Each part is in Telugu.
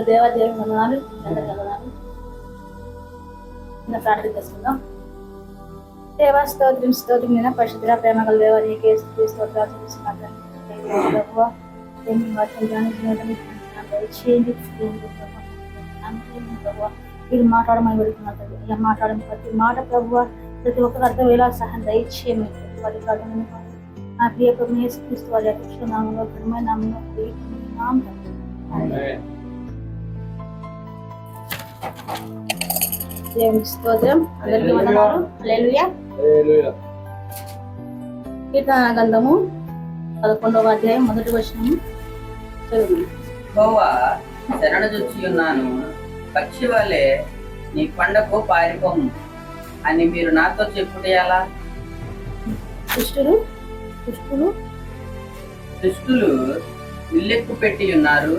దేవాదేవి వందనాలు, వందనాలు. ప్రార్థన చేసుకుందాం. దేవా స్తోత్రం, స్తోత్రం నేను పరిశుద్ధ ప్రేమ గల దేవా నీకే స్తోత్రాలు చూపిస్తున్నాను. మీరు మాట్లాడమని పెడుతున్నారు. ఇలా మాట్లాడమని ప్రతి మాట ప్రభువా ప్రతి ఒక్కరు అర్థం వేలా సహాయం దయచేయమని నా ప్రియ ప్రభుని యేసుక్రీస్తు వారి అధ్యక్ష నామంలో ఘనమైన నామంలో దేవునికి స్తోత్రం. అందరికీ వందనాలు. హల్లెలూయా. కీర్తన గ్రంథము 11వ అధ్యాయం 1వ వచనము చదువు. యెహోవా శరణుజొచ్చి ఉన్నాను, పక్షి వలె నీ కొండకు పారిపోము అని మీరు నాతో చెప్పుటే ఎలా? దుష్టులు విల్లెక్కు పెట్టి ఉన్నారు,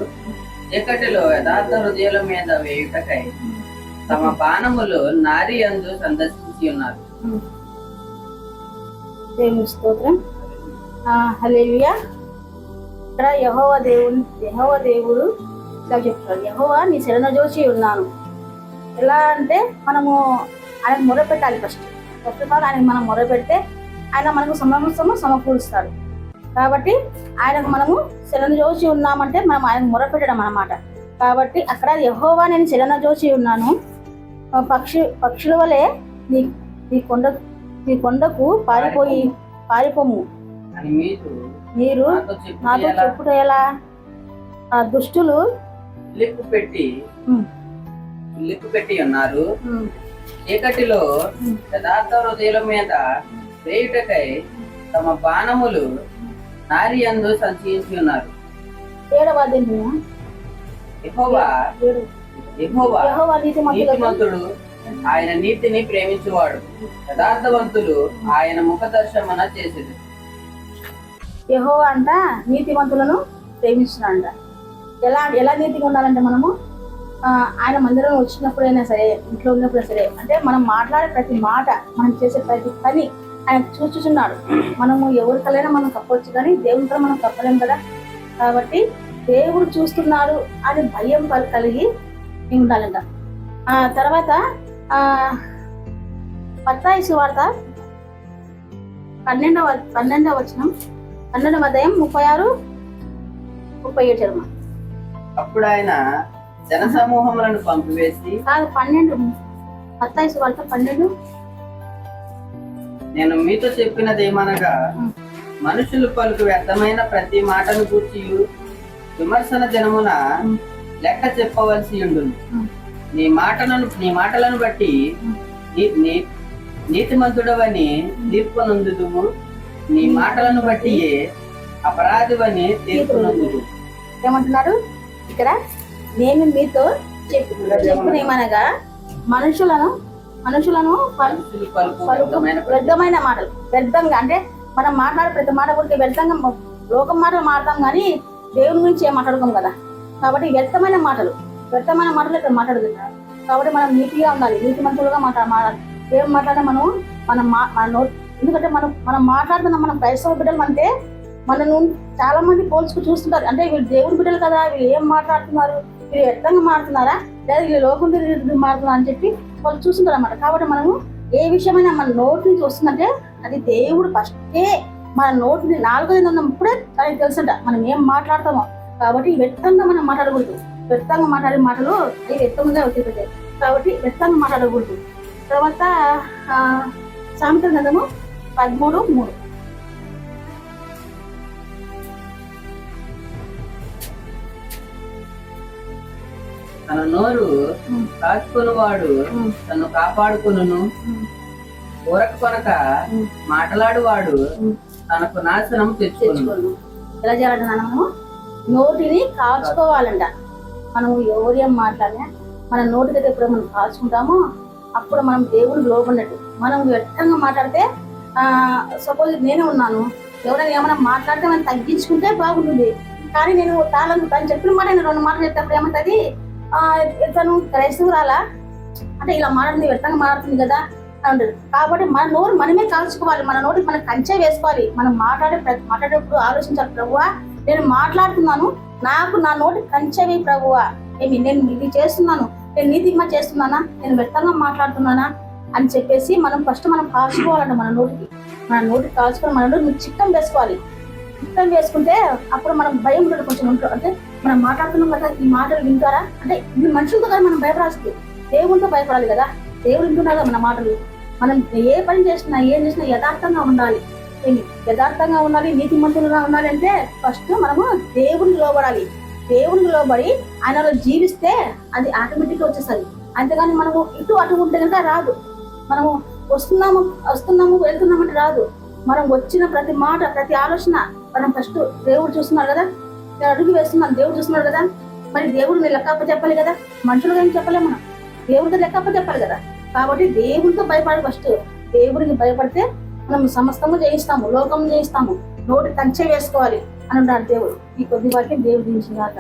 చీకటిలో యథార్థ హృదయాల మీద వేయుటకై తమ బాణములు నారి యందు సందర్శించి ఉన్నారు. దేవుని స్తోత్రం. హల్లెలూయా. ఇక్కడ యెహోవా దేవుడు ఇలా చెప్తాడు, యెహోవా నీ శరణుజొచ్చి ఉన్నాను. ఎలా అంటే మనము ఆయనకు మొరపెట్టాలి. ఫస్ట్ ఆఫ్ ఆల్ ఆయనకు మనం మొరపెడితే ఆయన మనకు సమకూరుస్తాడు. కాబట్టి ఆయనకు మనము శరణుజొచ్చి ఉన్నామంటే మనం ఆయనకు మొరపెట్టడం అన్నమాట. కాబట్టి అక్కడ యెహోవా నేను శరణుజొచ్చి ఉన్నాను, పక్షుల వలె నీ కొండకు పారిపోము అని మీరు నాతో చెప్పుట ఎలా? దుష్టులు విల్లెక్కు పెట్టి ఉన్నారు, చీకటిలో యథార్థ హృదయాల మీద వేయుటకై తమ బాణములు నారి యందు సంచయించి ఉన్నారు. యెహోవా నీతిమంతుడు, ఆయన నీతిని ప్రేమించువాడు, యథార్థవంతులు ఆయన ముఖ దర్శనమున చేసేది. యెహోవా అంట నీతిమంతులను ప్రేమిస్తున్నాడంట. ఎలా నీతిగా ఉండాలంటే మనము ఆయన మందిరం వచ్చినప్పుడైనా సరే, ఇంట్లో ఉన్నప్పుడైనా సరే, అంటే మనం మాట్లాడే ప్రతి మాట, మనం చేసే ప్రతి పని ఆయన చూస్తున్నాడు. మనము ఎవరికైనా మనం కప్పవచ్చు, కానీ దేవునితో మనం కప్పలేం కదా. కాబట్టి దేవుడు చూస్తున్నాడు అని భయం కలిగి ఉండాలంట. తర్వాత మత్తయి సువార్త 12వ వచనం 12వ అధ్యాయం 36-37. అప్పుడు ఆయన జన సమూహములను పంపివేసి, కాదు 12 మత్తయి సువార్త 12. నేను మీతో చెప్పినది ఏమనగా, మనుషులు పలుకు వ్యర్థమైన ప్రతి మాటను గూర్చి విమర్శన దినమున లెక్క చెప్పవలసి ఉండును. నీ మాటలను బట్టి నీతిమంతుడవని తీర్పునందుదువు, నీ మాటలను బట్టి అపరాధివని తీర్పునందుదు. ఏమంటున్నాడు ఇక్కడ? నేను మీతో చెప్పినేమనగా మనుషులను వ్యర్థమైన మాటలు, వ్యర్థంగా అంటే మనం మాట్లాడే ప్రతి మాట గురించి వ్యర్థంగా లోకం మాటలు మాట్లాడతాం, కానీ దేవుని గురించి ఏం మాట్లాడుకోం కదా. కాబట్టి వ్యర్థమైన మాటలు ఇక్కడ మాట్లాడుతున్నారు. కాబట్టి మనం నీతిగా ఉండాలి, నీతిమంతులుగా మాట్లాడాలి. ఏం మాట్లాడే ఎందుకంటే మనం మాట్లాడుతున్నాం. మనం క్రైస్తవ బిడ్డలు అంటే మనను చాలా మంది పోల్చుకు చూస్తుంటారు. అంటే వీళ్ళు దేవుని బిడ్డలు కదా, వీళ్ళు ఏం మాట్లాడుతున్నారు, వీళ్ళు వ్యర్థంగా మాట్లాడుతున్నారా, లేదా వీళ్ళు లోకం తిరిగి మాట్లాడుతున్నారు అని చెప్పి వాళ్ళు చూస్తుంటారు అన్నమాట. కాబట్టి మనము ఏ విషయమైనా మన నోటి నుంచి వస్తుందంటే అది దేవుడు ఫస్టే మన నోటిని 4 ఉన్నప్పుడే దానికి తెలుసంట మనం ఏం మాట్లాడతామో. కాబట్టి వ్యర్థంగా మనం మాట్లాడకూడదు. వ్యర్థంగా మాట్లాడే మాటలు అవి వ్యర్థంగా వచ్చేది. కాబట్టి వ్యర్థంగా మాట్లాడకూడదు. తర్వాత సామెతల గ్రంథము 13:3. తన నోరు కాచుకున్నవాడు తను కాపాడుకును, కొనక మాట్లాడువాడు తనకు నాశనం తెచ్చుకోను. ఎలా చేయాలంట? మనము నోటిని కాచుకోవాలంట. మనము ఎవరేం మాట్లాడినా మన నోటి దగ్గర ఎప్పుడు మనం కాచుకుంటామో అప్పుడు మనం దేవుడికి లోబడినట్టు. మనం వ్యర్థంగా మాట్లాడితే సపోజ్ నేనే ఉన్నాను, ఎవరైనా ఏమైనా మాట్లాడితే మనం తగ్గించుకుంటే బాగుంటుంది. కానీ నేను తను చెప్పిన మాట నేను 2 మాటలు చెప్తే ఏమంటది, తను క్రైస్తవురాలా అంటే ఇలా మాట్లాడుతుంది, వ్యర్థంగా మాట్లాడుతుంది కదా అంటారు. కాబట్టి మన నోరు మనమే కాల్చుకోవాలి, మన నోటికి మనం కంచె వేసుకోవాలి. మనం మాట్లాడేటప్పుడు ఆలోచించాలి, ప్రభువా నేను మాట్లాడుతున్నాను, నాకు నా నోటి కంచెవి ప్రభువా. నేను ఇది చేస్తున్నాను, నేను నీతిగా చేస్తున్నానా, నేను వ్యక్తంగా మాట్లాడుతున్నానా అని చెప్పేసి మనం ఫస్ట్ మనం కాల్చుకోవాలంట. మన నోటికి కాల్చుకొని మన నోటి చిక్కం వేసుకోవాలి. చిక్కం వేసుకుంటే అప్పుడు మనం భయం ఉంటుంది కొంచెం ఉంటుంది. అంటే మనం మాట్లాడుతున్నాం కదా, ఈ మాటలు వింటారా అంటే ఇది మనుషులతో కదా మనం భయపడాల్సింది, దేవునితో భయపడాలి కదా. దేవుడు వింటున్నారు కదా మన మాటలు. మనం ఏ పని చేసినా ఏం చేసినా యథార్థంగా ఉండాలి. యథార్థంగా ఉండాలి, నీతిమంతులుగా ఉండాలి అంటే ఫస్ట్ మనము దేవునికి లోబడాలి. దేవునికి లోబడి ఆయనలో జీవిస్తే అది ఆటోమేటిక్గా వచ్చేస్తుంది. అంతేగాని మనము ఇటు అటు ఉంటే కనుక రాదు. మనము వస్తున్నాము వెళ్తున్నామంటే రాదు. మనం వచ్చిన ప్రతి మాట ప్రతి ఆలోచన మనం ఫస్ట్ దేవుడు చూస్తున్నాడు కదా. నేను అడుగు వేస్తున్నాను, దేవుడు చూస్తున్నాడు కదా. మరి దేవుడిని లెక్కప్ప చెప్పాలి కదా, మనుషులుగా ఏం చెప్పలేము. మనం దేవుడితో లెక్కప్ప చెప్పాలి కదా. కాబట్టి దేవుడితో భయపడాలి ఫస్ట్. దేవుడికి భయపడితే మనం సమస్తము జయిస్తాము, లోకం జయిస్తాము. నోటి కంచె వేసుకోవాలి అని అంటాడు దేవుడు. ఈ కొద్ది వాక్యం దేవుడు దీవించినాక.